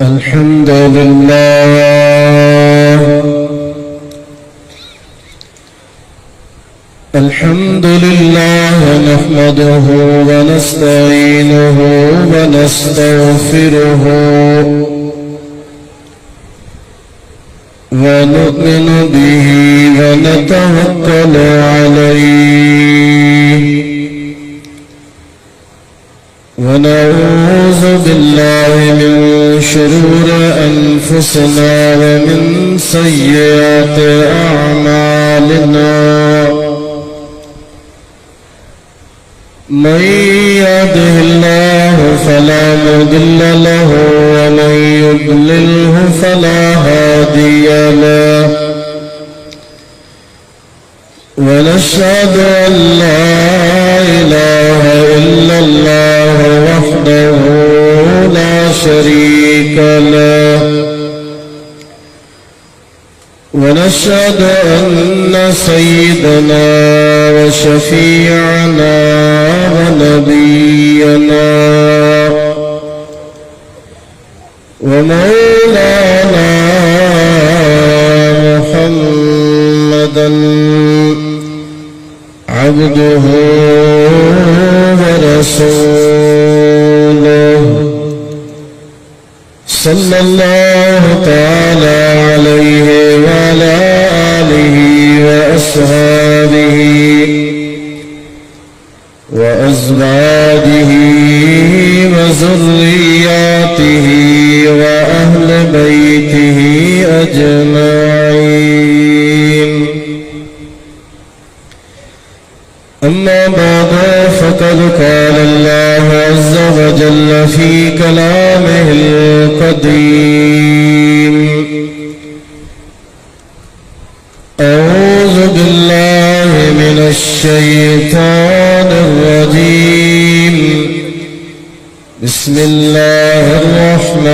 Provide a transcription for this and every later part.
الحمد لله الحمد لله نحمده ونستعينه ونستغفره ونؤمن به ونتوكل عليه ونعوذ بالله من شرور أنفسنا ومن سيئات أعمالنا من يهده الله فلا مضل له ومن يضلله فلا هادي له ونشهد أن لا إله إلا الله وحده لا شريك له ونشهد أن سيدنا وشفيعنا ونبينا ومولانا محمدا عبده ورسوله صلى الله تعالى عليه وعلى آله وأصحابه وأزواجه وذرياته وأهل بيته أجمعين. أما بعد فقد قال الله عز وجل في كلامه القديم: أعوذ بالله من الشيطان الرجيم. بسم الله الرحمن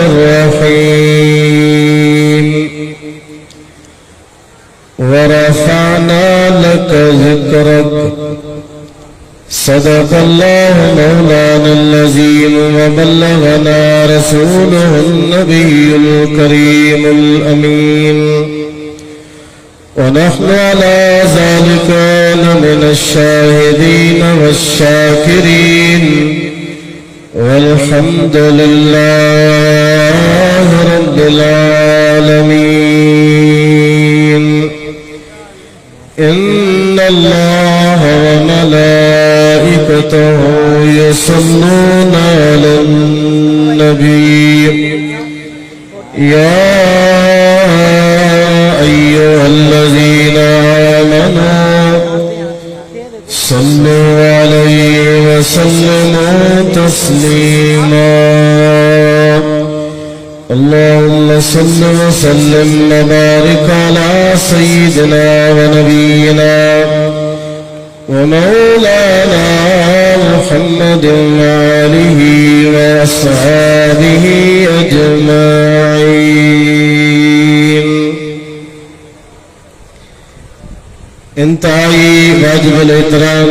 الرحيم. ورفعنا لك ذكرك. صدق الله مولانا العظيم وبلغنا رسوله النبي الكريم الأمين، ونحن على ذلك من الشاهدين والشاكرين، والحمد لله رب العالمين. إن الله وملائكته يصلون على النبي يا أيها الذين آمنوا صلوا عليه وسلموا تسليما. اللهم صل وسلم وبارك على سيدنا ونبينا ومولانا محمد وآله وأصحابه أجمعين. انتهائی واجب الاحترام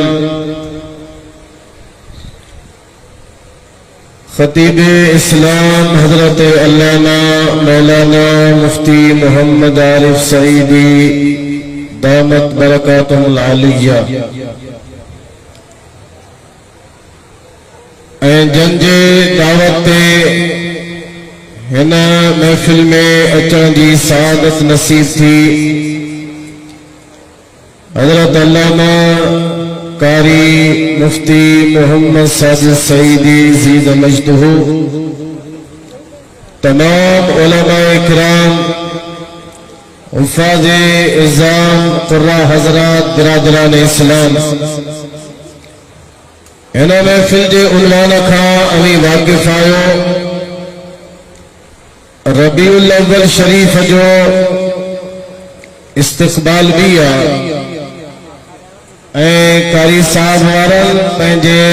خطیب اسلام حضرت علامہ مولانا مفتی محمد عارف سعیدی دامت برکاتہم العالیہ جن جے دعوت تے ہن محفل میں اچن جی سعادت نصیب تھی حضرت علامہ قاری مفتی محمد ساجد سعیدی زید مجدہ تمام علماء اکرام حفاظ اعظام قراء حضرات برادران اسلام ہنا محفل جے عنوان کھا امی واقف آیو ربیع الاول شریف جو استقبال بھی قاری صاحب وارن پنجے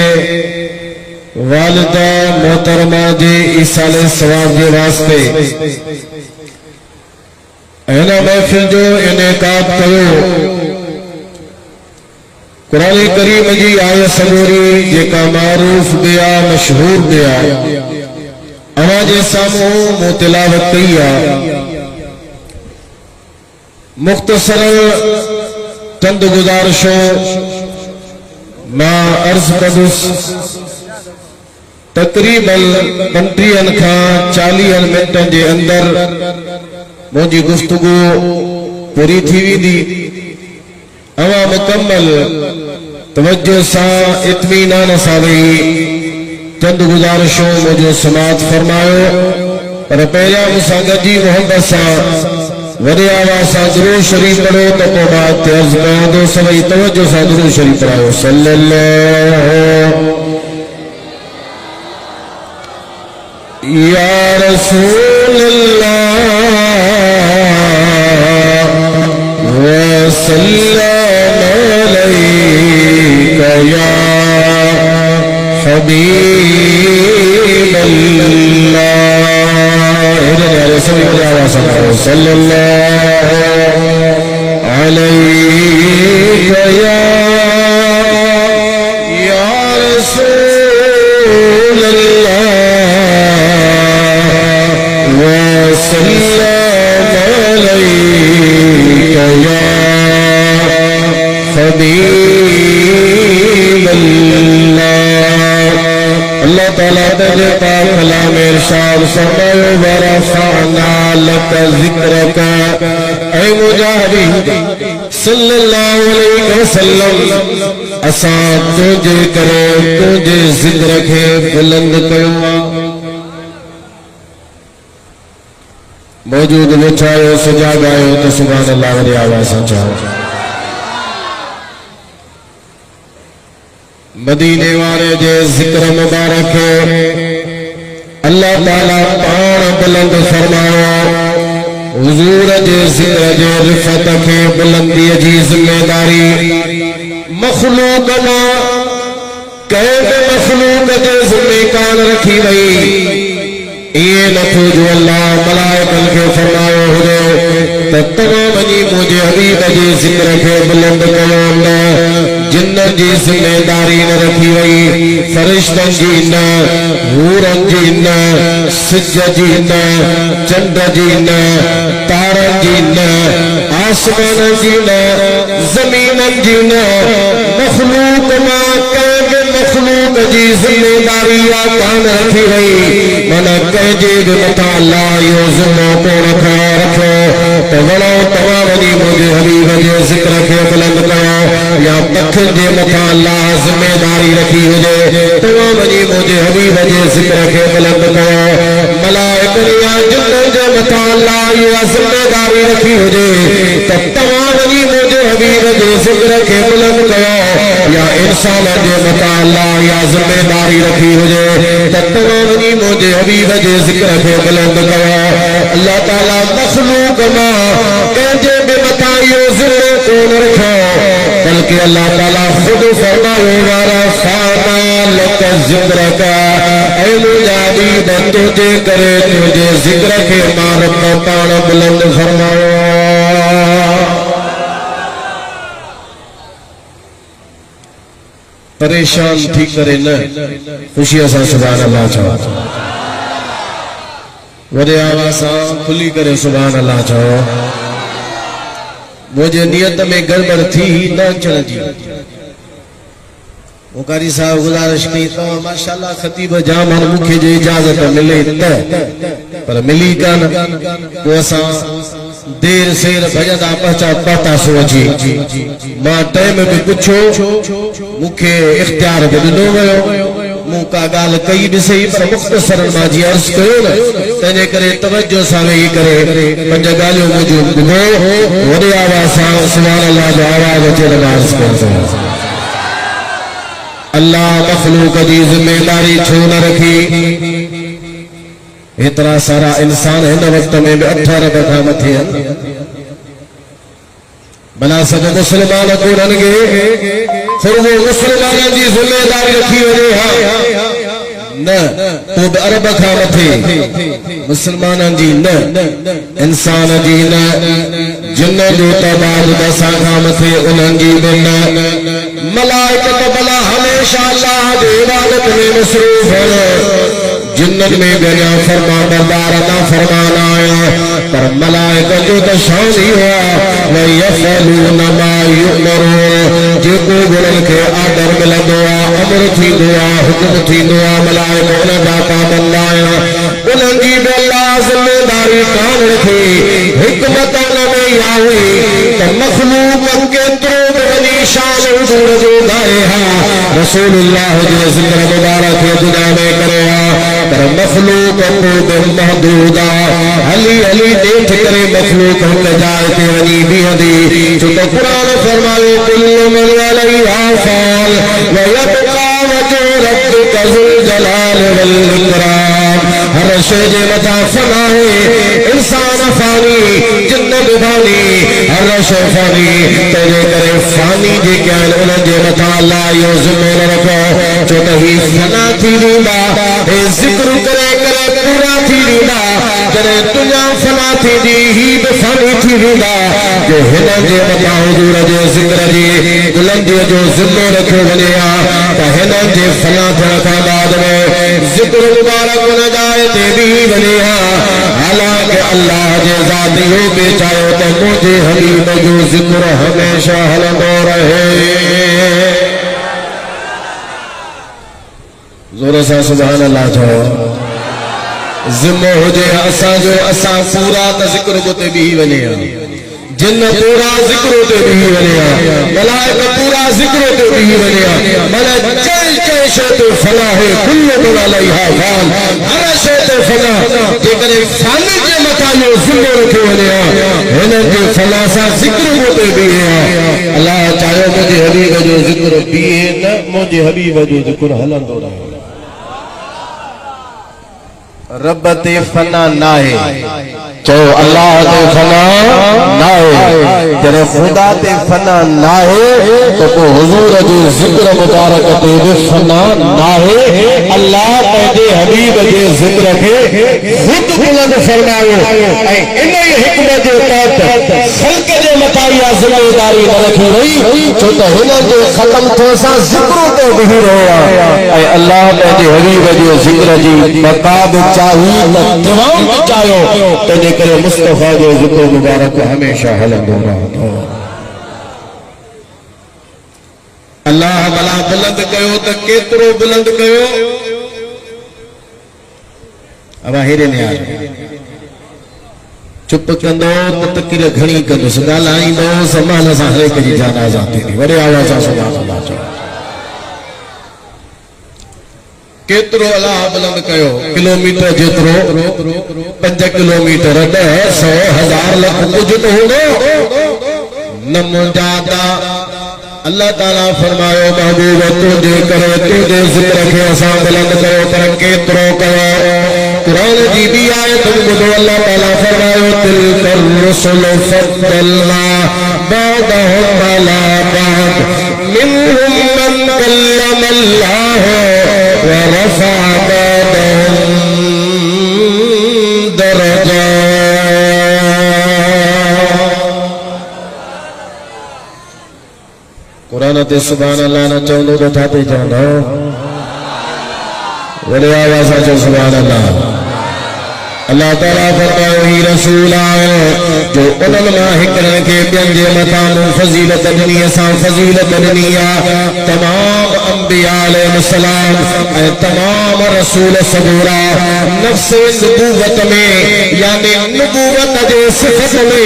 والدہ محترمہ جے ایصال ثواب جے واسطے ہنا محفل جو انعقاد کرو قرآن کریم جی آیت سبوری جیکا معروف بیا مشہور بیا آواز سامو متلاوت کیا مختصر چند گزارشوں ماں عرض قدس تقریباً 50 کھاں 40 منٹن جے اندر مجھے گفتگو پوری تھی وی دی اما مکمل توجہ سا اطمینان ساوی چند گزارشوں مجھے سماعت فرمائو پر پہلا مساگت جی محمد سا وڈی آواز سا درود شریف پڑھو تو کو بات تیز میں دو سوئی توجہ سا درود شریف پڑھو صلی اللہ یا رسول اللہ وسلم علیک یا حبیب اللہ صلی اللہ علیک یا رسول اللہ وسلم علیک یا حبیب اللہ تعالیٰ تجھے پاک کلام ارشاد فرمائے ورفعنا لک ذکرک اے مجاہد صلی اللہ علیہ وسلم اساں تجھے کرے تجھے ذکر کے بلند کیوں موجود بچھائے سجا گائے تو سبحان اللہ علیہ آواز چاہو مدینے والے جے ذکر مبارک اللہ تعالیٰ پان بلند فرمایا حضور جے ذکر جے رفت کے بلندی جی ذمہ داری مخلوق ما قید مخلوق جے ذمہ کان رکھی وئی یہ نتو جو اللہ ملائکن کے فرمایا ہوئے تمام جی مجھے حبیب جی ذکر کے بلند کروں جنت جی ذمہ داری نہ رکھی وئی فرشتن جی نہ حورن جی نہ سج جی نہ چند جی نہ تارن جی نہ آسمان جی نہ زمین جی نہ مخلوق ما قید مخلوق جی ذمہ داری کان رکھی وئی من کہجے بمتا اللہ یو ذمہ کو رکھو تو بڑو تمام جی مجھے حبیب جی ذکر کے بلند کرو یا پکھن جے متا اللہ ذمہ داری رکھی ہوجے تمام جی مجھے حبیب جی ذکر کے بلند کرو ملائکن یا جنن جے متا اللہ یا ذمہ داری رکھی ہوجے تمام جی مجھے حبیب جی ذکر کے بلند کرو یا انسان جے متا اللہ یا ذمہ داری رکھی ہوجے تمام جی مجھے حبیب جی ذکر کے بلند کرو اللہ تعالیٰ مخلوق ما کہجے بے متائیو ذمہ کون رکھو بلکہ اللہ تعالیٰ خود فرمائے ورفعنا لک ذکرک اے مجاہد تجھے کرے تجھے ذکر کے مارب پان بلند فرماؤ پریشان تھی کرے نہ خوشی اسا سبحان اللہ چاہو وڈے آوازاں کھلی کرے سبحان اللہ چاہو مجھے نیت میں گڑبڑ تھی ہی نہ چل جی وہ قاری صاحب گزارش کی تو ماشاءاللہ خطیب جامن مکھے جو اجازت ملے پر ملی کن وہ اساں دیر سیر بھجدا پہچا پاتا سوچی ماں ٹائم بھی پچھو مکھے اختیار بھی دنو گئے موقع گال کئی بھی صحیح پر مختصر ماجی عرض کرو تینے کرے توجہ سامعی کرے پنجا گالیوں موجود بدھو وڈی آواز سبحان اللہ جو آواز اچھے نماز کرتے ہیں اللہ مخلوق دی ذمہ داری چھو نہ رکھی اتنا سارا انسان ہے وقت میں 18 بکھا متھی ہے بلا سب مسلمان کو رنگے پھر وہ مسلمان دی ذمہ داری رکھی ہوئے ہیں نہ تو عرب کھا متھی مسلمان جی نہ انسان جی نہ جن جو تعداد دساں کھا متھی انہاں جی نہ ملائکت بلا ہمیشہ اللہ دی عبادت میں مصروف ہے جنت میں گیا فرما بردار نہ فرمانا آیا پر ملائکہ جو تشان ہی ہوا وَيَفْعَلُونَ مَا يُؤْمَرُونَ جو کو گلن کے آدر ملا دعا امر تھی دعا حکم تھی دعا ملائکہ انہیں باقا بندہ آیا انہیں جیب اللہ ذمہ داری کام رکھی حکمت میں یاوی تو مخلوق کے دروب غنی شان حضور جو گائے ہیں رسول اللہ جو ذکر مبارک دنیا میں کرے پر مخلوق کو محدود علی علی دیکھ کرے مخلوق ہم جائے تے علی بھی حدی جو تو قرآن فرمائے کل من علیہا فان ویبقا وجہ ربک ذو الجلال والاکرام ہر شے متا فنا ہے انسان فانی جنت فانی ہر شے فانی تیرے کرے فانی جے کہن انہیں جے متا اللہ یو ذمہ رکھو جو تہی فنا تھی دینا اے ذکر کرے کرے پورا تھی دینا کرے دنیا فنا تھی دی ہی بفانی تھی دینا جو ہنن جے متا حضور جے ذکر جی گلن جے جو ذمہ رکھو بنیا کہ ہنن جے فنا تھرکا بعد میں ذکر مبارک نہ جائے تے بھی بنیا حالانکہ اللہ جے ذاتیوں کے چاہو تو مجھے حبیب جو ذکر ہمیشہ حلندو رہے زور سا سبحان اللہ چاہو ذمہ ہو جائے اسا جو اسا پورا تا ذکر کو تے بھی بنیا جن پورا ذکر تے بھی بنیا ملائکہ پورا ذکر تے بھی بنیا ملائکہ چل چل شیط فنا ہے کل من علیہا فان ہر شیط فنا جے کرے فانی کے مطالعہ ذمہ رکھے بنیا انہیں کے فنا سا ذکر کو تے بھی ہے اللہ چاہو مجھے حبیب جو ذکر بھی ہے نہ مجھے حبیب جو ذکر حلند ہو رہا ہے رب تے فنا نہ ہے چاہو اللہ تے فنا نہ ہے جنہیں خدا تے فنا نہ ہے تو کو حضور جو ذکر مبارک تے بھی فنا نہ ہے اللہ پہلے حبیب جو ذکر کے خود بلند فرماؤ انہیں حکمت جو تحت خلق جو مطاعیہ ذمہ داری نہ رکھی رہی چھوٹا ہنر جو ختم تو سا ذکروں کو بھی رہا اے اللہ پہلے حبیب جو ذکر جی مقاب چاہی تمام چاہو تینے کرے مصطفیٰ جو ذکر مبارک ہمیشہ حلند ہو رہا اللہ بلا بلند کہو تو کترو بلند کہو اب آہیرے نے آج چپ کندو تو تکیر گھنی کندو سگا لائیں دو سمانا ساہرے کجی جانا جاتے نہیں بڑے آوازہ سبحان اللہ چاہو کترو اللہ بلند کہو کلومیٹر جترو 5 کلومیٹر 100 1000 لکھ کجت ہوگا نم جاتا اللہ تعالیٰ فرمائے محبوب تو دے کرے تو دے ذکر کے اساں بلند کرو پر کترو کرو قرآن جی بھی آئے تم بدو اللہ تعالیٰ فرمائے تلک الرسل فضلنا بعدهم على بعض منهم من کلم اللہ ورفع بعضهم درجات قرآن تے سبحان اللہ نہ چاہوں تو تھاتے جانا ولی آواز آجو سبحان اللہ اللہ تعالیٰ فرمائے ہی رسول آئے جو انہوں ہکرن کے بینجے مطان فضیلت دنیا سان فضیلت دنیا تمام انبیاء علیہ السلام اے تمام رسول صبورا نفس نبوت میں یعنی نبوت دے صفت میں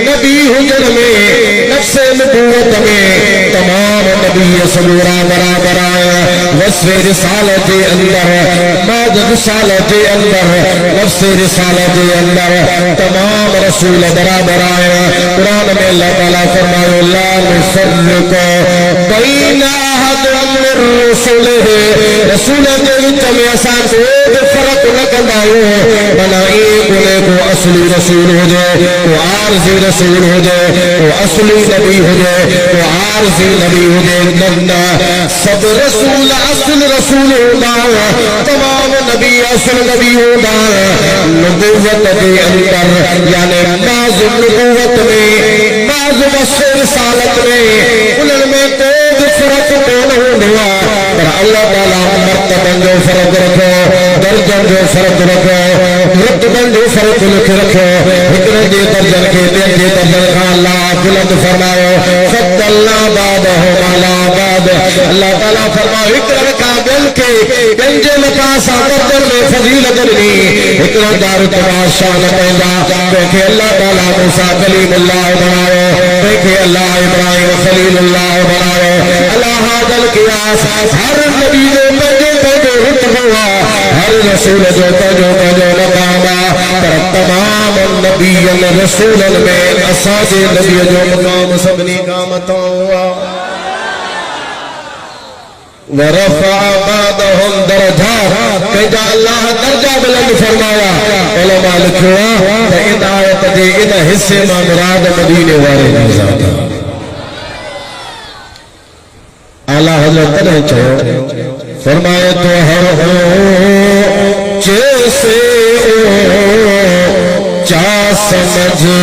نبی حجر میں نفس نبوت میں تمام نبی صبورا برابر آئے وصف رسالت اندر ماد رسالت اندر نفس رسالت اندر تمام رسول برابر آئے قرآن میں اللہ تعالیٰ فرمائے لا نفرق بین احد من رسولہ رسول دے میں آسان کوئی فرق نہ کندائے بنا ایک انہیں کو اصلی رسول ہو جائے کو عارضی رسول ہو جائے کو اصلی نبی ہو جائے کو عارضی نبی ہو جائے نبنا سب رسول اصل رسول ہوگا تمام نبی اصل نبی ہوگا نبوت دے اندر یعنی بعض نبوت میں بعض وصف رسالت میں انہوں میں کوئی فرق کون ہوا پر اللہ تعالیٰ مرتبہ جو فرق رکھو درجہ جو فرق رکھو رتبہ جو فرق رکھو حکر دے درجن کے دے درجن کا اللہ بلند فرماؤ فضلنا بعضهم على بعض اللہ تعالیٰ فرماؤ حکر کا بل کے گنجے مقاسا قدر میں فضیلت لی حکر دار تمہا شان پیدا دیکھے اللہ تعالیٰ موسیٰ کلیم اللہ بناؤ دیکھے اللہ ابراہیم خلیل اللہ بناؤ اللہ حاضر قیاس ہر نبی جو پہجو رتبہ ہر رسول جو پہجو مقامہ پر تمام نبی رسول میں اساس نبی جو مقام سبنی قامتوں ہوا ورفع بعضهم درجات کہ اللہ درجہ بلند فرمایا علماء لکھوا کہ ان آیت دے ان حصے میں مراد مدینے والے نظام اعلیٰ حضرت نے چاہو فرمایا تو ہر ہو جیسے چا سمجھے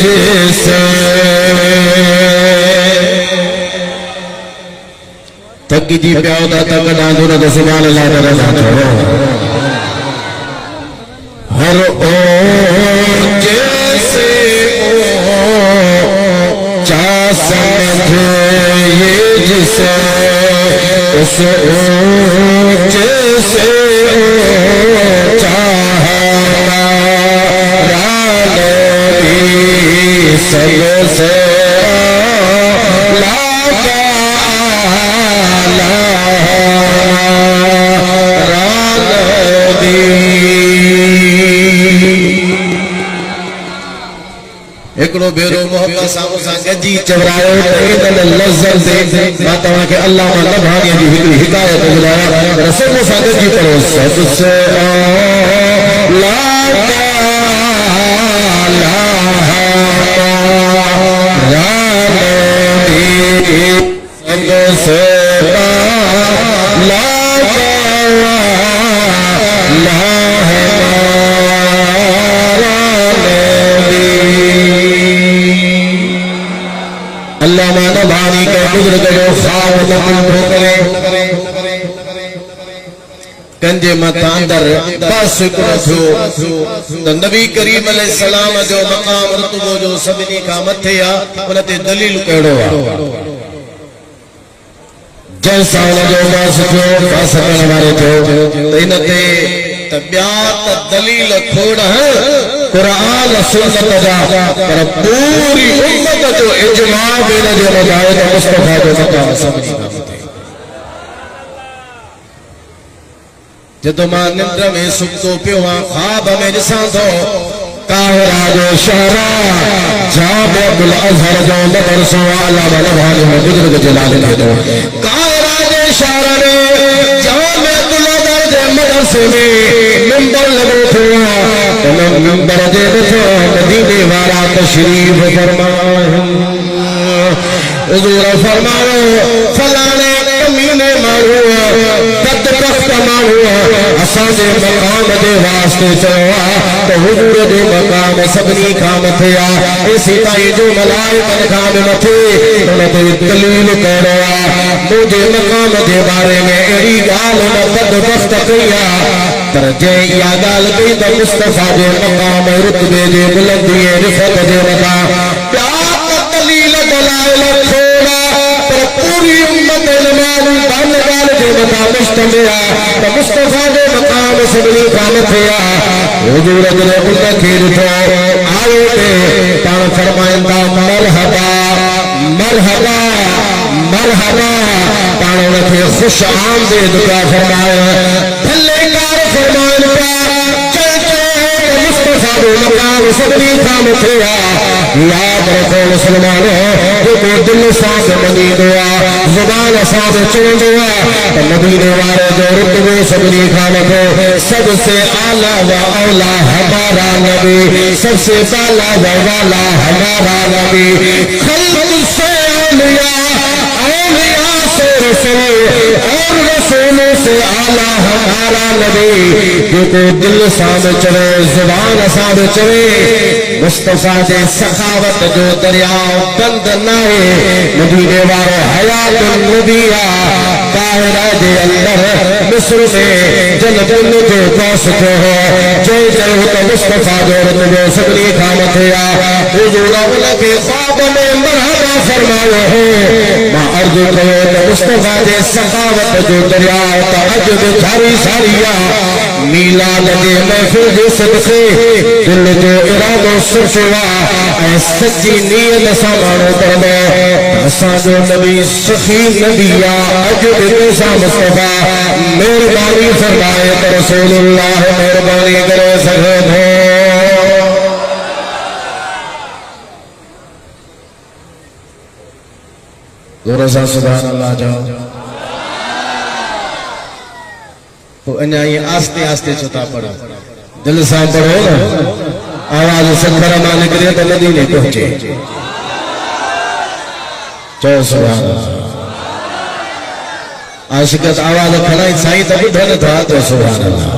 جیسے تکی جی پیاؤ دا تک ناندو نہ سبحان اللہ تعالیٰ چھوڑو ہر او جیسے چا سمجھے یہ جسے اس جیسے چاہنا رانبی سب سے ایکڑو بیرو محبت سامو سان گجی چورائے ایدن لذر دے ماتاواں کہ اللہ ماں لبھانی دی ہکری حکایت گزارا رسول سان گجی پڑھو سب سے لا اللہ مانا بھانی کے بزرگ جو خواب نقل بھوکرے کنجے متاندر پاس کرو تھو نبی کریم علیہ السلام جو مقام رتبو جو سبنی کا متھیا انہتے دلیل کہڑو جیسا انہوں جو باس جو باس کرنے والے جو انہتے طبیعت دلیل کھوڑا ہے قرآن سنت جا پر پوری امت جو اجماع بین جو مجاہد مصطفیٰ جو مقام سبنی کا متھیا جدو ماں نندر میں سکتو پیوہاں خواب میں جسان دو قاہرہ جو شہرہ جاب عبدالعظہر جو مدرسو علامہ نبھانی میں بزرگ جلال کے دو قاہرہ جو شہرہ نے جاب عبدالعظہر جو مدرسے میں ممبر لگو تھوا ممبر دے دو مدینے والا تشریف فرمائے حضور فرمائے فلانے کمینے مارو بدبخت مارو اسانے مقام دے واسطے چوا تو حضور دے مقام سبنی کام تھیا اسی تائی جو ملائکہ کام متھے انہوں نے دلیل کروا مجھے مقام دے بارے میں ایری گال میں بدبخت کیا پر جے یا گال کئی تو مصطفیٰ جے مقام رتبے جے بلندی رفت جے متا پیار دلیل دلائل کھولا پر پوری امت علمان بان گال جے متا مشتمیا تو مصطفیٰ جے مقام سبلی قامت ہے حضور جنے ان کے رٹھو آئے دے پان فرمائندہ مرحبا مرحبا مرحبا پانوں نے خوش آمدید کا فرمایا بھلے کار فرمائن پا چل چل مصطفیٰ دے مقام سبری قامت ہے یاد رکھو مسلمانوں جو کو دل ساتھ منی دعا زبان ساتھ چل دعا مدینے والے جو رتبے سبری قامت ہے سب سے اعلیٰ و اولا ہمارا نبی سب سے بالا و والا ہمارا نبی خلق سے اولیاء اولیاء سے رسول اور رسولوں سے اعلیٰ ہمارا نبی جو کو دل سامنے چلے زبان سامنے چلے مصطفیٰ دے سخاوت جو دریاؤ بند نائے مدینے والے حیات النبیہ قاہرہ دے اندر مصر میں جنب جو کوس جو ہو جو تو مصطفیٰ جو رتبے سبری قامت ہے حضور اولا کے خواب میں مرحبا فرماؤ ہے ماں ارجو کرو مصطفیٰ دے سخاوت جو دریاؤ تعجب جھاری ساریا میلاد دے محفل دے صدقے دل جو ارادو سرشوا اے سچی نیت سامانو پڑھو اساں جو نبی سخی نبیہ عجب دیسا مصطفیٰ مہربانی فرمائے تو رسول اللہ مہربانی کرے سکے دھو دورہ سا سبحان اللہ جاؤ تو انہا یہ آستے آستے چھتا پڑھا دل سا پڑھو نا آواز سکھرہ ماں نکلے تو مدینے پہنچے چو سبحان اللہ عاشقت آواز کھڑائی سائیں تب دھن تھا تو سبحان اللہ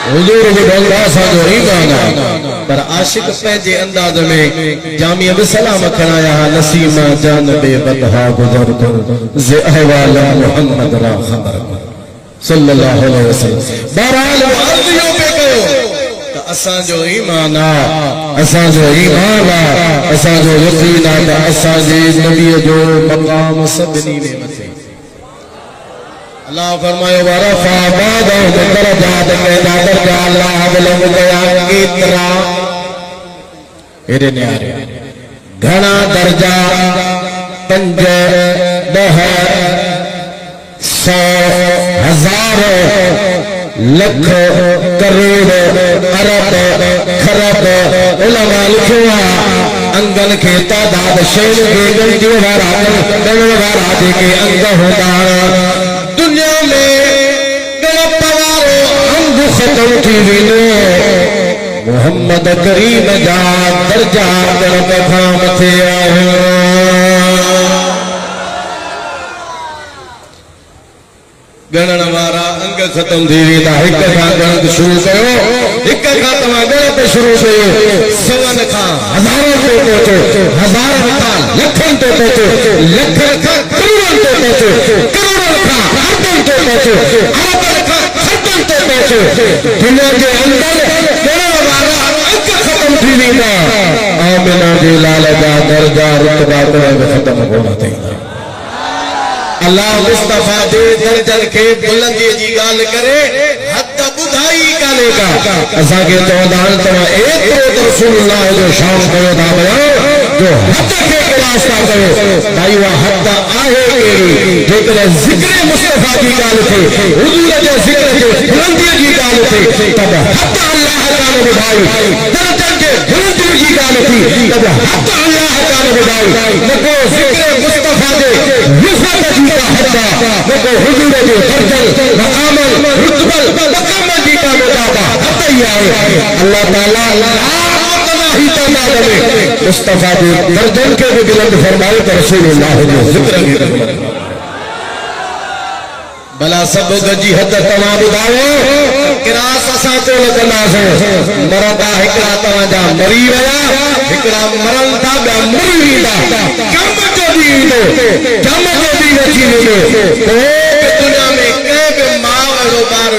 حضور کو ڈھولتا سا جو ہی گانا پر عاشق پہنچے انداز میں جامعہ بسلام کھڑایا نسیمہ جانب بدہا گزر کر زی احوال محمد را خبر صلی اللہ علیہ وسلم بہرحال عرضیوں پہ کہو اساں جو ایمانا اساں جو ایمانا اساں جو یقینا اساں جی نبی جو مقام سبنی میں متے اللہ فرمائے ورفع بعدهم درجات میں درجہ اللہ بلند گیا کتنا میرے نیارے گھنا درجہ پنج دہ سو ہزار لکھ کروڑ ارب خرب علماء لکھوا انگل کے تعداد شیر کے گنجی وارا دے کے انگ ہوتا دنیا میں گلپ پوارو انگ ختم کی وینو محمد کریم جا درجہ گلپ خام تھے گنن وارا انگ ختم تھی ویتا ہک کھا گنت شروع کرو ہک کھا تمہاں گنت شروع کرو سون کھا ہزاروں تو پہنچو ہزاروں کھا لکھن تو پہنچو لکھن کھا کروڑن تو پہنچو کروڑن کھا اربن تو پہنچو اربن کھا خربن تو پہنچو دنیا کے اندر گنن وارا انگ ختم تھی ویتا آمنہ جی لالجا درجہ رتبہ کو ختم ہونا تھی اللہ مصطفیٰ دے درجن کے بلندی جی گال کرے حد بدھائی کالے کا ایسا کہ چودان تمہیں ایک روز رسول اللہ جو شام کرو دا بیان جو حد کے راستہ کرو بھائی وہ حد آئے گئی لیکن ذکر مصطفیٰ جی گال تھے حضور جو ذکر کے بلندی جی گال تھے تب حد اللہ کانو بدھائی درجن کے بلندی جی گال تھی تب حد اللہ کانو بدھائی نکو ذکر مصطفیٰ دے رفت جی کا حدہ نکو حضور جو درجن مقامل رتبل مقامل جی کا مجابہ حد ہی آئے اللہ تعالیٰ ہی تعداد میں مصطفیٰ دے درجن کے بھی بلند فرمائے تو رسول اللہ جو ذکر کی بلا سب گجی حد تمام بدھاؤ کراس اساں کو لگنا سو مردا ہکڑا تمام جا مری ویا ہکڑا مرن دا بیا مری ویدا کم جو دیندو کم جو دی وچی ویندو کو دنیا میں کہیں بھی ماں اور بار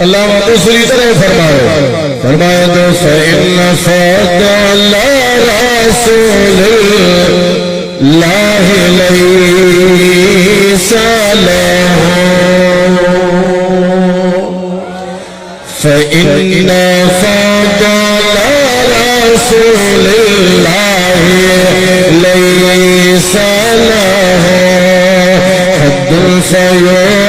اللہ دوسری طرح فرمایا تو فإن فضل رسول اللہ لیس له فإن فضل رسول اللہ لیس له حد فیعرض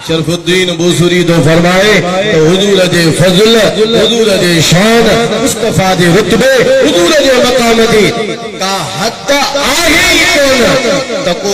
شرف الدین بوسری تو فرمائے تو حضور جے فضل حضور جے شان مصطفیٰ جے رتبے حضور جے مقام دی کا حد آہی کون تکو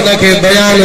ان کي بیان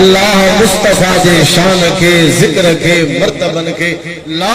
اللہ مصطفیٰ جے شان کي ذکر کي مرتبن کي لا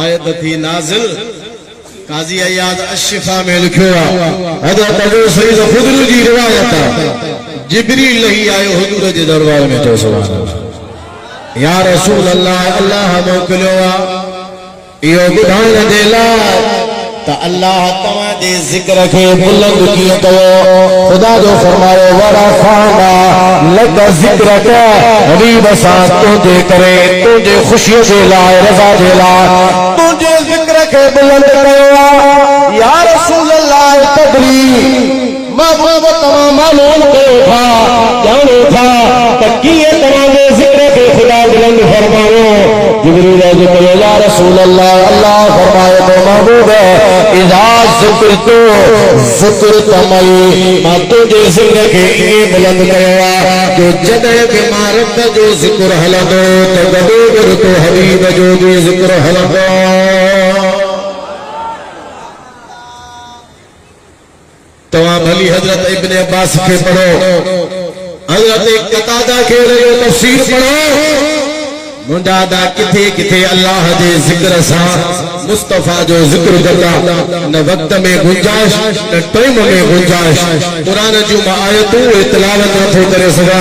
آیت تھی نازل قاضی عیاض الشفا میں لکھوا حضرت ابو سعید خدری جی روایت جبریل لہی آئے حضور جے دربار میں تو سبحان اللہ یا رسول اللہ اللہ موکلوا یہ بدھان دے لا تا اللہ تمہاں دے ذکر کے بلند کیا تو خدا جو فرمائے ورفعنا لک ذکر کا حبیب ساتھ تجھے کرے تجھے خوشی دے لائے رضا دے لائے تجھے ذکر کے بلند کروا یا رسول اللہ تدری محبوب تمام معلوم کو تھا جانو تھا تکیے تمام دے ذکر کے خدا بلند فرماؤ جبریل علیہ السلام یا رسول اللہ اللہ فرمائے تو محبوب ہے اذا ذکر تو ذکر تمائی ماں تجھے ذکر کے یہ بلند کروا جو جدہ کے مارب جو ذکر حلدو تو گدوگر تو حبیب جو بھی ذکر حلدو تمام بھلی حضرت ابن عباس کے پڑھو حضرت قتادہ کے رہے تفسیر پڑھو منجادہ کتھے کتھے اللہ دے ذکر سا مصطفیٰ جو ذکر کرتا نہ وقت میں گنجائش نہ ٹائم میں گنجائش قرآن جو آیتوں تلاوت نہ کرے سگا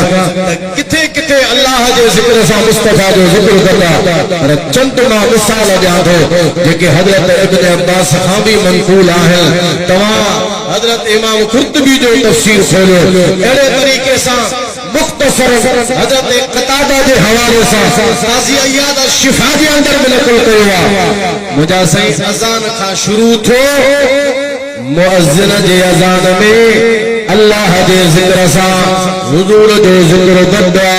کتھے کتھے اللہ دے ذکر سا مصطفیٰ جو ذکر کرتا چند ماں مثال جہاں دو جیکے حضرت ابن عباس خامی منقول آہیں تمام حضرت امام قرطبی جو تفسیر کھولو ایڑے طریقے سے مختصر حضرت قتادہ دے حوالے سے قاضی عیاض الشفا دے اندر میں نقل کروا مجھا صحیح اذان کا شروع تھو مؤذن دے اذان میں اللہ دے ذکر سا حضور دے ذکر دبا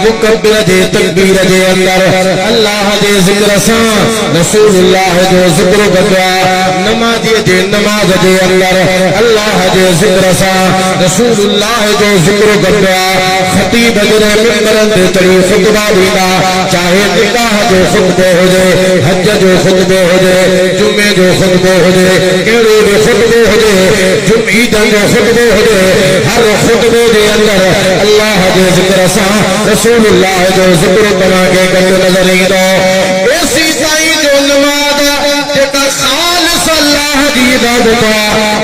مکبر دے تکبیر دے اندر اللہ دے ذکر سا رسول اللہ دے ذکر دبا نمازی دے نماز دے اندر اللہ دے ذکر سا رسول اللہ دے ذکر دبا خطیب دے ممبر دے تری خطبہ دینا چاہے نکاح جو خطبے ہو جائے حج جو خطبے ہو جائے جمعے جو خطبے ہو جائے کیڑے جو خطبے ہو جائے عیدن جو خطبے ہو جائے ہر خطبے دے اندر اللہ دے ذکر سا رسول اللہ جو ذکر بنا کے کر نظر ہی دو ایسی سائی جو نماز جتا خالص اللہ دی عبادت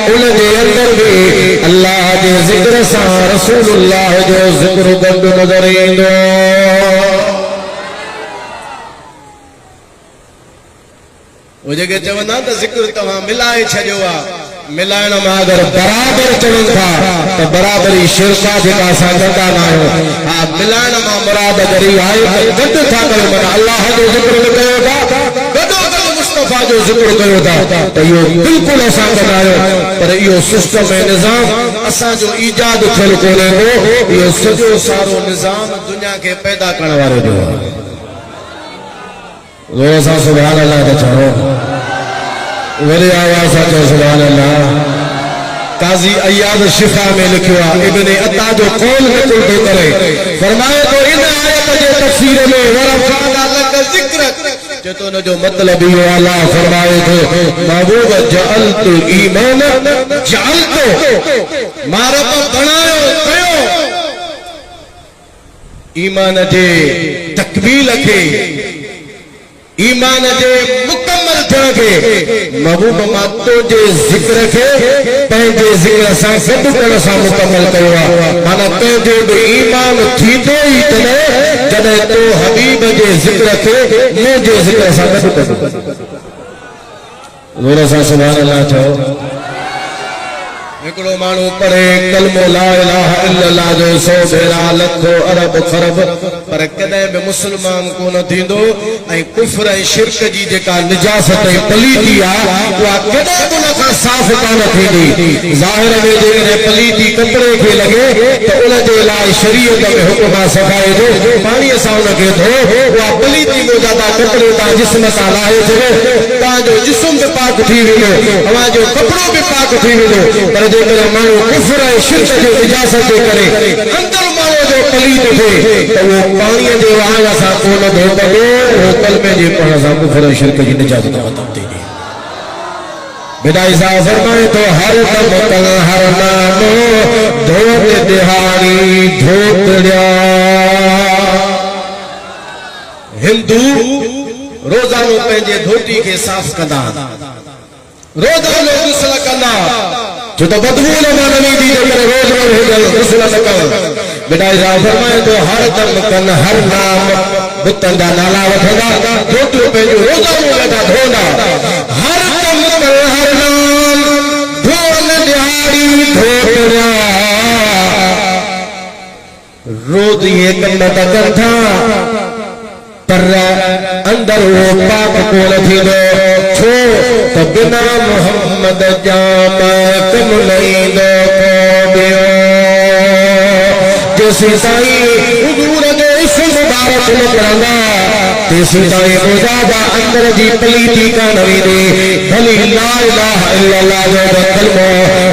ان دے اندر بھی اللہ دے ذکر سا رسول اللہ جو ذکر کر نظر ہی دو وہ جگہ چونا تا ذکر تمہاں ملائے چھجوا ملائن میں اگر برابر چلن تھا تو برابری شرکا جکا سا گدا نہ ہو ملائن میں مراد اگر یہ آئے تو گد تھا کرو من اللہ جو ذکر کیو تھا گدو گد مصطفیٰ جو ذکر کیو تھا تو یہ بالکل ایسا بنایا پر یہ سسٹم نظام اسا جو ایجاد تھل کونے کو یہ سجو سارو نظام دنیا کے پیدا کرنے والے جو روزہ سبحان اللہ کا چاہو ولی آواز آجو سبحان اللہ قاضی ایاد شفا میں لکھوا ابن عطا جو قول نکل دے کرے فرمائے تو ان آیت کے تفسیر میں ورفعنا لک ذکرک جتو نے جو مطلب ہی اللہ فرمائے تو محبوب جعلت ایمان جعلت مارا پا بنایو کیو ایمان جے تکمیل کے ایمان جے مکمل تھا کے محبوب ماتو جے ذکر کے پہنجے ذکر سان سب کرو سان مکمل کروا مانا پہنجے جو ایمان تھی تو ہی تنے جنے تو حبیب جے ذکر کے مجھے ذکر سان سب کرو ذرا سان سبحان اللہ چاہو ایکڑو مانو پڑھے کلمہ لا الہ الا اللہ جو سو بھیرا لکھو عرب خرب پر کدے بھی مسلمان کو نہ تھیندو ای کفر ای شرک جی جکا نجاست ای پلیتی آ وہ کدے بھی نہ صاف کان تھیندی ظاہر میں جے پلیتی کپڑے کے لگے تو ان دے لا شریعت میں حکم صفائی جو پانی ساو نہ کے دھو وہ پلیتی کو زیادہ کپڑے دا جسم کا لائے جو تا جو جسم بھی پاک تھی ویلو ہوا جو کپڑوں بھی پاک تھی ویلو پر جو میرا مانو کفر ہے شرک جو اجازت کرے اندر مانو جو پلید تھے تو وہ پانی جو آیا سا کو نہ دھو پڑے وہ کلمے جو پڑھا سا کفر ہے شرک کی اجازت بتا دے گی بدائی صاحب فرمائے تو ہر دم تن ہر نامو دھوت دہاڑی دھوت لیا ہندو روزانو پہنجے دھوٹی کے صاف کدا روزانو غسل کنا جو تو بدبو نہ مانوی دی کہ روز غسل نہ کر بدائی صاحب فرمائے تو ہر دم تن ہر نام بتن دا نالا وٹھدا دھوٹو پہنجو روزانو بیٹا دھونا ہر دم تن ہر نام دھون دہاڑی دھوڑا روز یہ کرنا تکر تھا پر اندر وہ پاک کو لکھی دو چھو تو بنا محمد جام کم نہیں دو کو بیو جیسی سائی حضور جو اسم مبارک لکھرنگا تیسی سائی مزادہ اندر جی پلیتی کا نوی دے بھلی لا الہ الا اللہ جو کلمہ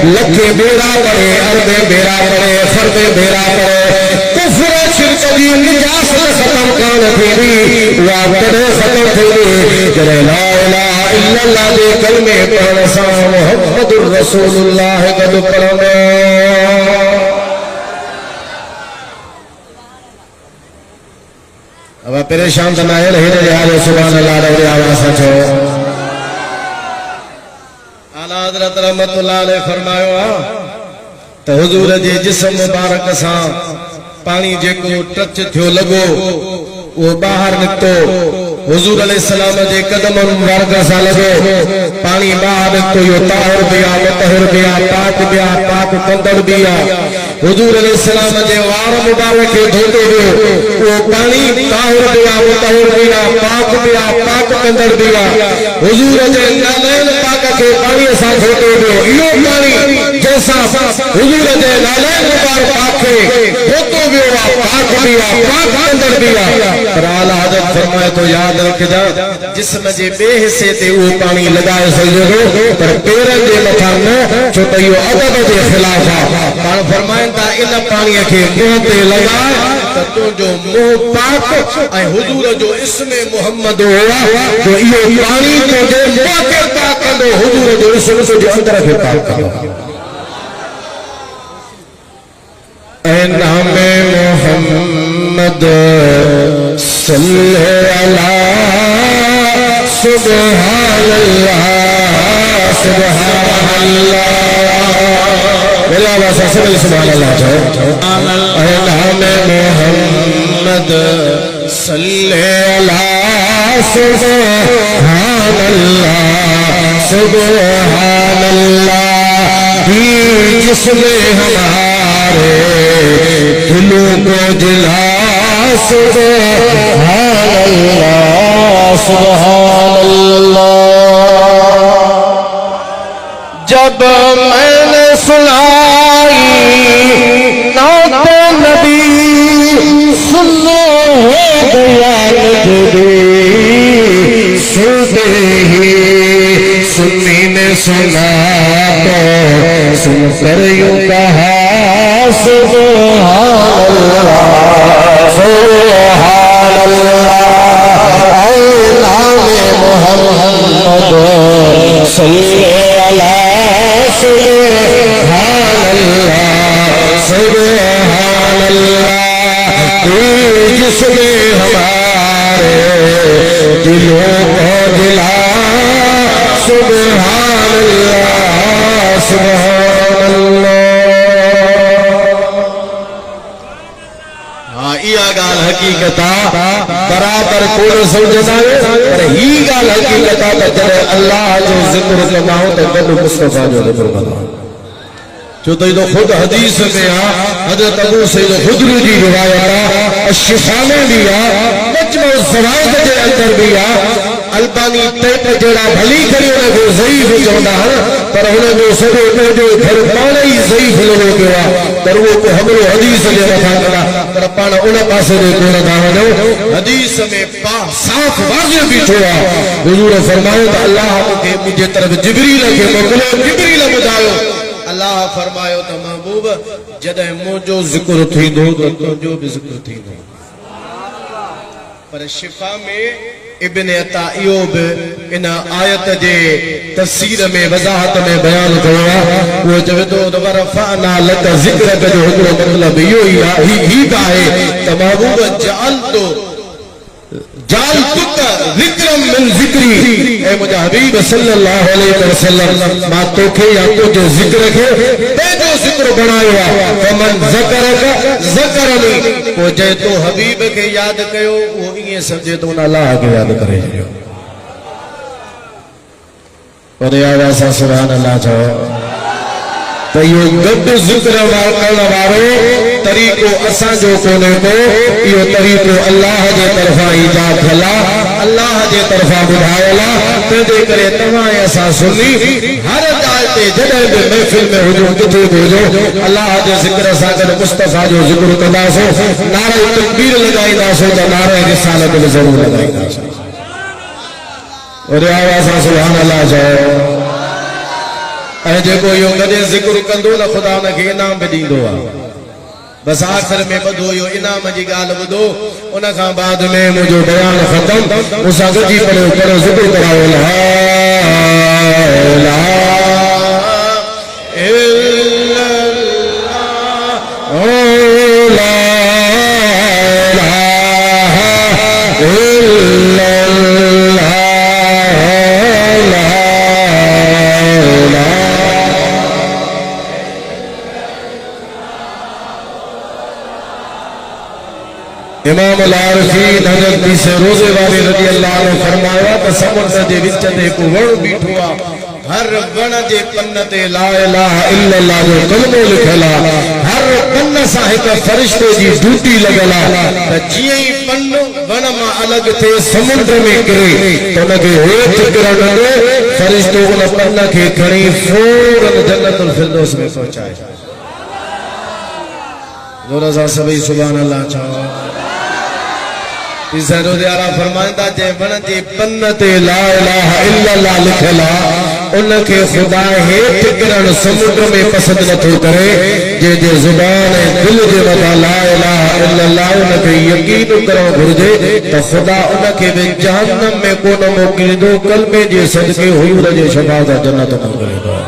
لکھے بیرا پڑے عرب بیرا پڑے فرد بیرا پڑے کفر شرک دی نجاست ختم کان تھی وعدے ختم تھی جرے لا الہ الا اللہ دے کلمے پڑھنے سا محمد الرسول اللہ قد پڑھنے اب پریشان تنائے رہے رہے سبحان اللہ رہے آواز چھو اعلیٰ حضرت رحمت اللہ علیہ فرمایا تو حضور جے جسم مبارک سا پانی جے کو ٹچ تھیو لگو وہ باہر نکتو حضور علیہ السلام جے قدم مبارک سا لگو پانی باہر نکتو یہ طاہر بیا مطہر بیا پاک کندر بیا حضور علیہ السلام جے وار مبارک دھوتے ہو وہ پانی طاہر بیا مطہر بیا پاک کندر بیا حضور جے نالین پاک کے پانی سا دھوتے ہو یہ پانی جیسا حضور جے نالین مبارک پاک کے دھوتو بھی پاک کندر بیا پر اعلیٰ حضرت فرمائے تو یاد رکھ جا جسم جے بے حصے تے وہ پانی لگائے سجدے ہو پر پیرن جے مطھرنا چھوٹا یہ عدد جے خلافہ فرمائے تا ان پانی کے منہ تے لگائے تو جو منہ پاک اے حضور جو اسم محمد ہوا جو یہ پانی تو جے منہ کے پاک کندو حضور جو اسم سے جو اندر کے پاک کندو اے نام محمد صلی اللہ سبحان اللہ سبحان اللہ میرا واسا سبحان سبحان اللہ چاہو اے نام محمد صلی اللہ سبحان اللہ سبحان اللہ کی جس میں ہمارے دلوں کو جلا سبحان اللہ سبحان اللہ جب میں نے سنائی نعت نبی سنو بیان نبی سنتے ہی سنی نے سنا تو سن کر یوں کہا سبحان اللہ سبحان اللہ اے نام محمد صلی اللہ سبحان اللہ سبحان اللہ جس میں ہمارے دلوں کو دلا سبحان اللہ سبحان اللہ یہ گال حقیقت برابر کوئی سمجھنا ہے پر ہی گال حقیقت جب اللہ جو ذکر کماؤں تو گڈ مصطفیٰ جو ذکر کماؤں جو تو خود حدیث میں حضرت ابو سعید خدری جی روایت الشفاء میں بھی مجمع الزوائد کے اندر بھی البانی ٹیپ جڑا بھلی کری انہیں کو ضعیف چوندا ہے پر انہیں جو سبو کو جو پھر پانا ہی ضعیف لوگوں کے پر وہ کو حمل و حدیث لے رکھا کرا پر پانا انہیں پاسے دے کو رکھا دو حدیث میں صاف واضح بھی چھوڑا حضور فرمائے تو اللہ کے مجھے طرف جبریل کے مقلوب جبریل بدایو اللہ فرمایو تو محبوب جدہ موجو ذکر تھی دو تو جو بھی ذکر تھی دو پر شفا میں ابن عطا ایوب ان آیت جے تفسیر میں وضاحت میں بیان کرا وہ جو ورفعنا لک ذکر کا جو حکم مطلب ہی ہے تو محبوب جعلتک ذکرم من ذکری اے مجھے حبیب صلی اللہ علیہ وسلم ما تو کے یا تو جو ذکر کے بے جو ذکر بنایا فمن ذکرک ذکرنی وہ جے تو حبیب کے یاد کیو وہ یہ سمجھے تو اللہ کے یاد کرے جو اور یہ آواز سبحان اللہ چاہو تو یہ گد ذکر کرنا وارو طریقو اساں جو کونے کو یہ طریقو اللہ جے طرفا ایجاد کھلا اللہ جے طرفا بدھائلا تے دے کرے تمہیں ایسا سنی ہر جائتے جڑے بھی محفل میں حجوم کتے بھوجو اللہ جے ذکر ساکر مصطفیٰ جو ذکر کدا سو نعرہ تکبیر لگائی دا سو تو نعرہ رسالت میں ضرور لگائی دا سو اور یہ آواز سبحان اللہ جاؤ اے جے کو یوں گدے ذکر کندو نہ خدا نہ کے انعام بھی دیندو بس آخر میں بدو یو انعام جی گال بدو انہاں کھاں بعد میں مجھو بیان ختم اسا گجی پڑھو کرو ذکر کراؤ لا الہ الا اللہ لا الہ الا اللہ امام العارفین حضرت بیسے روزے والے رضی اللہ عنہ فرمایا کہ سمندر دے وچتے کو وڑ بیٹھوا ہر وڑ دے پنتے لا الہ الا اللہ جو کلمہ لکھلا ہر پن صاحب فرشتے جی ڈیوٹی لگلا جیئیں پن وڑ ما الگ تھے سمندر میں گرے تو لگے ہیٹھ گرن دے فرشتوں ان پن کے کھڑی فوراً جنت الفردوس میں پہنچائے جو رضا سبھی سبحان اللہ چاہو اس روز آرہ فرمائندہ جے من جے پنت لا الہ الا اللہ لکھلا ان کے خدا ہیٹھ گرن سمندر میں پسند نہ تو کرے جے جے زبان دل جے ودا لا الہ الا اللہ ان کے یقین کرو گھرجے تو خدا ان کے بے جہنم میں کون موقع دو کلمے جے صدقے حضور جے شفاعت جنت نہ کرے دو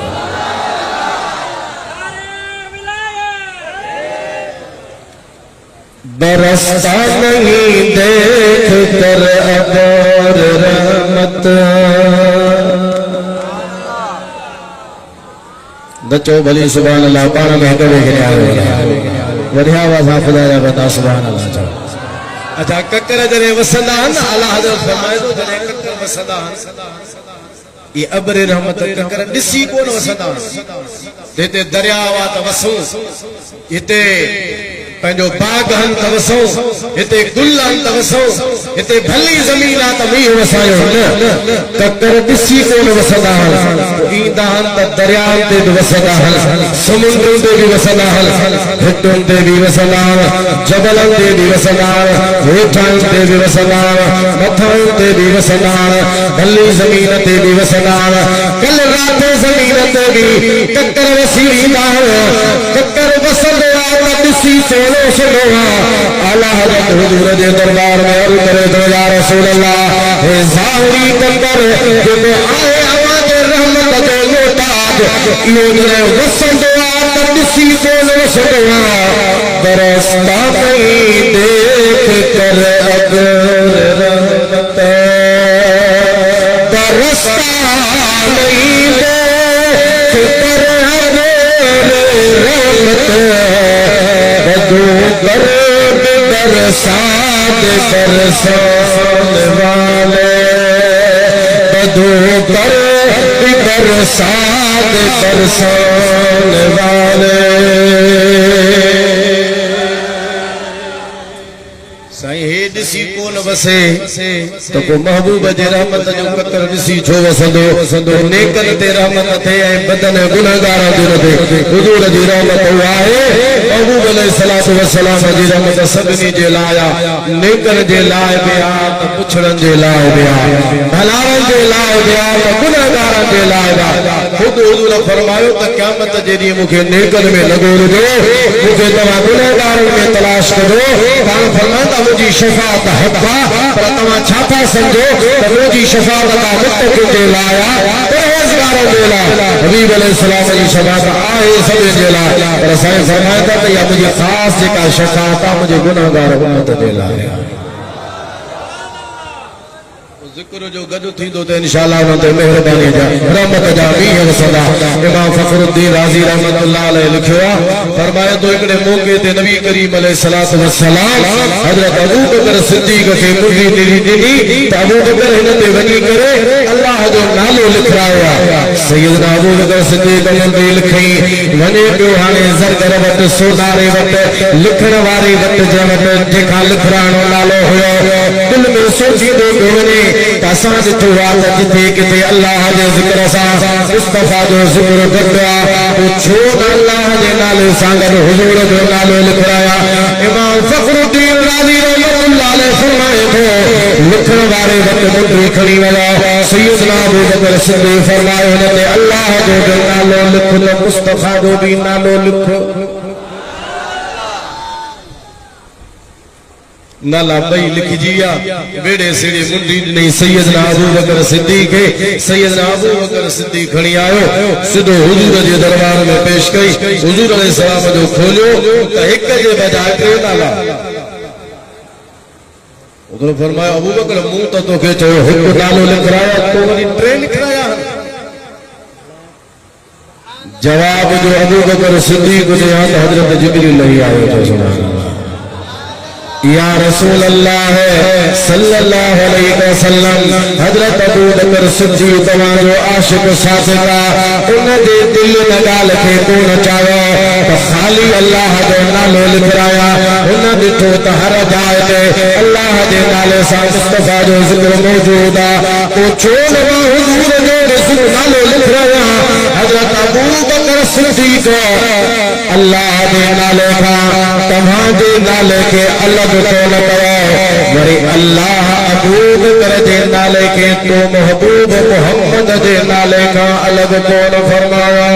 برستا نہیں دیکھ کر ابار رحمت بچو بھلی سبحان اللہ پانا میں کبھی گریا ہو ورہا آواز خدا یا بتا سبحان اللہ چاہو اچھا ککر جنے وسندان اللہ حضرت فرمائے دو جنے ککر وسندان یہ ابر رحمت ککر ڈسی کون وسدا تے دریاوا ت وسو ہتے پنجو باغ ہن ت وسو ہتے گل ہن ت وسو ہتے بھلی زمین ت می وسايو ککر ڈسی کون وسدا ایندا ہن ت دریا تے وسدا سمندر تے بھی وسدا ہٹن تے بھی وسدا جبل تے بھی وسدا ہوٹھان تے بھی وسدا متھان تے بھی وسدا بھلی زمین تے بھی وسدا کل رات زمین تے بھی ککر وسیلا ککر وسدا ڈسی چولو سنوا اعلی حضرت حضور دے دربار میں عرض کرے تو یا رسول اللہ اے ظاہری ککر جو آئے آواز رحمت دے محتاج یہ وسدا ڈسی چولو سنوا برستا نہیں دیکھ کر ابر رحمت برستا نہیں دیکھ کر ابر رحمت بدو کر برسات برسان والے بدو کر برسات برسان والے سائیں ہے ڈسی کون وسے تو کو محبوب جے رحمت جو ککر ڈسی چھو وسندو نیکن تے رحمت تھے اے بدن گنہگار دے حضور جی رحمت آئے محبوب علیہ الصلوۃ والسلام جی رحمت سبنی جے لایا نیکن جے لائے بیا پچھڑن جے لائے بیا بھلارن جے لائے بیا گنہگار جے لائے بیا خود حضور فرمایا تے قیامت جے دی مکھے نیکن میں لگو جو مکھے تما گنہگار میں تلاش کرو کان فرماتا مجھے شفاعت حقا پر تمہاں چھاپا سمجھو تو مجھے شفاعت کا متقل دے لایا پرہیزگاروں دے لایا حبیب علیہ السلام علیہ شفاعت آئے سب دے لایا اور سائن فرمایا تھا کہ یا مجھے خاص جکا شفاعت مجھے گناہگار امت دے لایا ذکر جو گد تھی دو تے انشاءاللہ انہوں تے مہربانی جا رحمت جا بھی صدا امام فخر الدین رازی رحمت اللہ علیہ لکھوا فرمایا تو اکڑے موقع تے نبی کریم علیہ السلام حضرت ابو بکر صدیق کے مردی دلی دلی تو ابو بکر ہنہ تے ونی کرے اللہ جو نالو لکھ رہا سیدنا ابو بکر صدیق مردی لکھی ونی پیو ہانے زرگر وقت سودارے وقت لکھن واری وقت جمت جکھا لکھ رہا نالو ہویا دل میں سوچی دے ونی تاساں جتو رات جتے کتے اللہ جے ذکر سا مصطفیٰ جو ذکر کریا تو چھوڑ اللہ جے نالے سانگر حضور جو نالے لکھ رہا امام فخر الدین رازی رحمت اللہ علیہ فرمائے تھے لکھن والے وقت مدری کھڑی والا سیدنا ابو بکر صدیق فرمائے انہوں اللہ جو نالے لکھ لو مصطفیٰ جو بھی نالے لکھ نالا بھئی لکھ جیا بیڑے سیڑے منڈی نہیں سیدنا ابو بکر صدیق ہے سیدنا ابو بکر صدیق کھڑی آئو صدو حضور جے دربار میں پیش کئی حضور علیہ السلام جو کھولو تا ایک جے بجائے کرے نالا ادھر فرمایا ابو بکر مونتا تو کہتے ہو حکم نالو لکھ رہا تو ونی ٹرین لکھ رہا جواب جو ابو بکر صدیق نے حضرت جبریل نہیں آئے تو سنا یا رسول اللہ صلی اللہ علیہ وسلم حضرت ابو بکر صدیق جو عاشق صادقہ انہیں دے دل نگال کے کون چاہو تو خالی اللہ دے نالو لکھ رہا انہیں دٹھو تو ہر جائے دے اللہ دے نالے سا مصطفیٰ جو ذکر موجودا تو چھوڑوا حضور جو رسول نالو لکھ رہا حضرت ابو بکر صدیق اللہ دے نالے کا تمہاں دے نالے کے اللہ تو نہ کرو وری اللہ ابو بکر دے نالے کے تو محبوب محمد دے نالے کا الگ کون فرمایا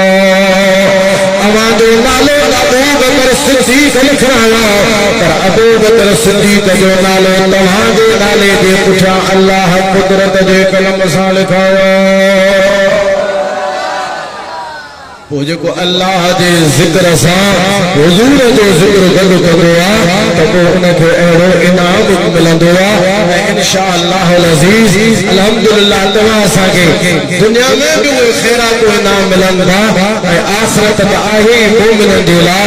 امان دے نالے ابو بکر صدیق لکھ رہا پر ابو بکر صدیق جو نالے تمہاں دے نالے دے پچھا اللہ قدرت دے کلم سا لکھایا وہ جو اللہ دے ذکر سا حضور جو ذکر گڈ کندو آ تو ان کي اهڙو انعام ملندو آ انشاءاللہ العزیز الحمدللہ تمام اسا کي دنیا میں بھی وہ خیرات و انعام ملندا ۽ آخرت ۾ آهي مومنن دي لا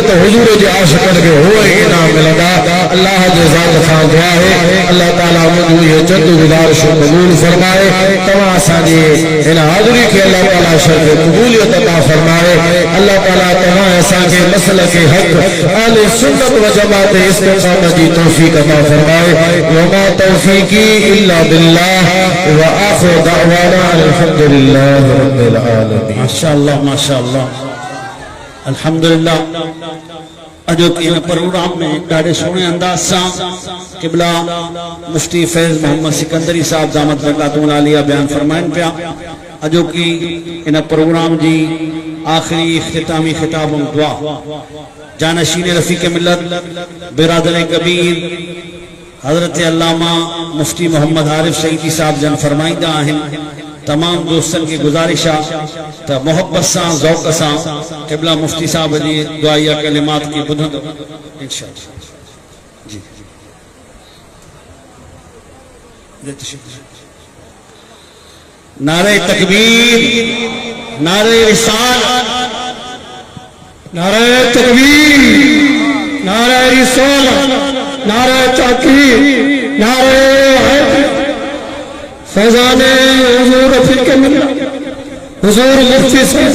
تو حضور جي عاشقن کي هو انعام ملندا اللہ جي ذات سان دعا ہے اللہ تعالی مجھے یہ چند گزارش قبول فرمائے تمام اسا جي ان حاضری کي اللہ تعالی شرف قبولیت فرمائے اللہ تعالیٰ تمام ایسا کے مسلک حق اہل سنت و جماعت استقامت کی توفیق عطا فرمائے وما توفیقی الا باللہ وآخر دعوانا الحمدللہ رب العالمین. ماشاءاللہ الحمدللہ. اجو ان پروگرام میں ڈاڑے سونے انداز سے قبلہ مفتی فیض محمد سکندری صاحب دامت برکاتہ عالیہ بیان فرمائن پیا. اجو کی ان پروگرام جی آخری اختتامی خطاب دعا جانشین رفیق ملت برادر کبیر حضرت علامہ مفتی محمد عارف سعیدی صاحب جان فرمائندہ ہیں تمام دوستن کی گزارشہ تا محبت سان ذوق سان قبلہ مفتی صاحب جی دعائیہ کلمات کی بدھن انشاءاللہ. جی نعرہ تکبیر، نعرہ رسالت، نعرہ تکبیر، نعرہ رسالت، نعرہ تحقیق، نعرہ حیدر، فیضان حضور رفیق ملت حضور مفتی صاحب.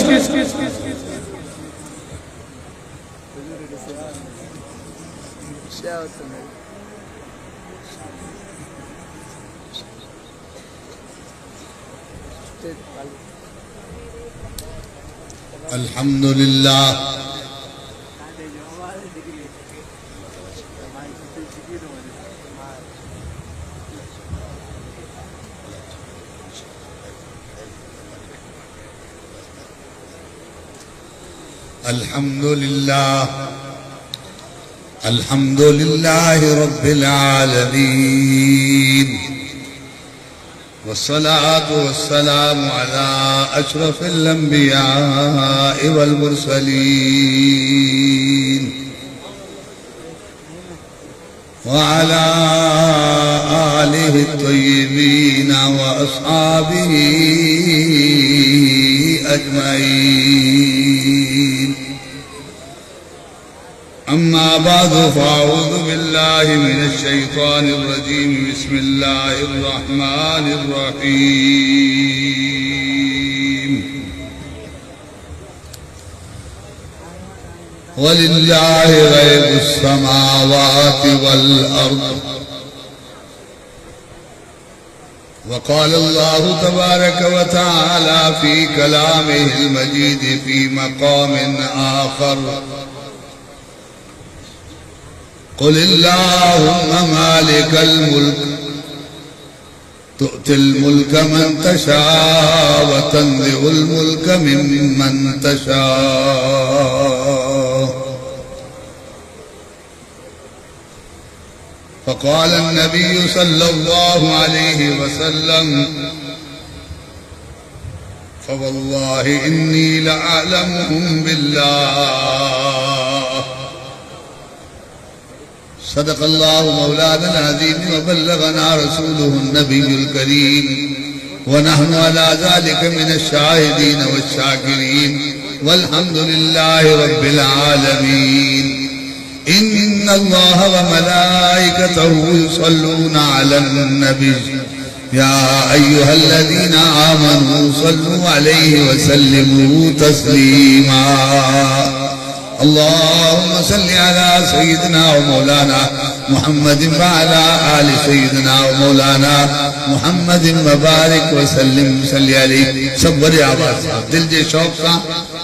الحمدللہ الحمدللہ الحمدللہ رب العالمین والصلاة والسلام على أشرف الأنبياء والمرسلين وعلى آله الطيبين وأصحابه أجمعين. أما بعد فأعوذ بالله من الشيطان الرجيم. بسم الله الرحمن الرحيم. ولله غيب السماوات والأرض. وقال الله تبارك وتعالى في كلامه المجيد في مقام آخر قل اللهم مالك الملك تؤتي الملك من تشاء وتنزع الملك ممن تشاء. فقال النبي صلى الله عليه وسلم فوالله إني لأعلمهم بالله. صدق الله مولانا العظيم وبلغنا رسوله النبي الكريم ونحن على ذلك من الشاهدين والشاكرين والحمد لله رب العالمين. إن الله وملائكته يصلون على النبي يا أيها الذين آمنوا صلوا عليه وسلموا تسليما. اللهم صل على سيدنا ومولانا محمد وعلى آل سيدنا ومولانا محمد مبارک وسلم صلی علیہ. صبر آواز دل جے شوق سا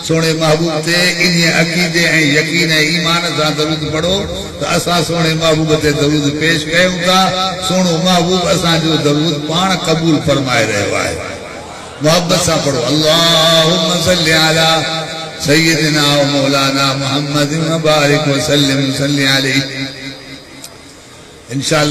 سونے محبوب تے انہیں عقیدے ہیں یقین ہے ایمان سا درود پڑھو تو اسا سونے محبوب تے درود پیش کہے ہوتا. سونو محبوب اسا جو درود پان قبول فرمائے رہے ہوئے. محبت سا پڑھو اللہم صلی علی سیدنا و مولانا محمد مبارک وسلم صلی علیہ. انشاءاللہ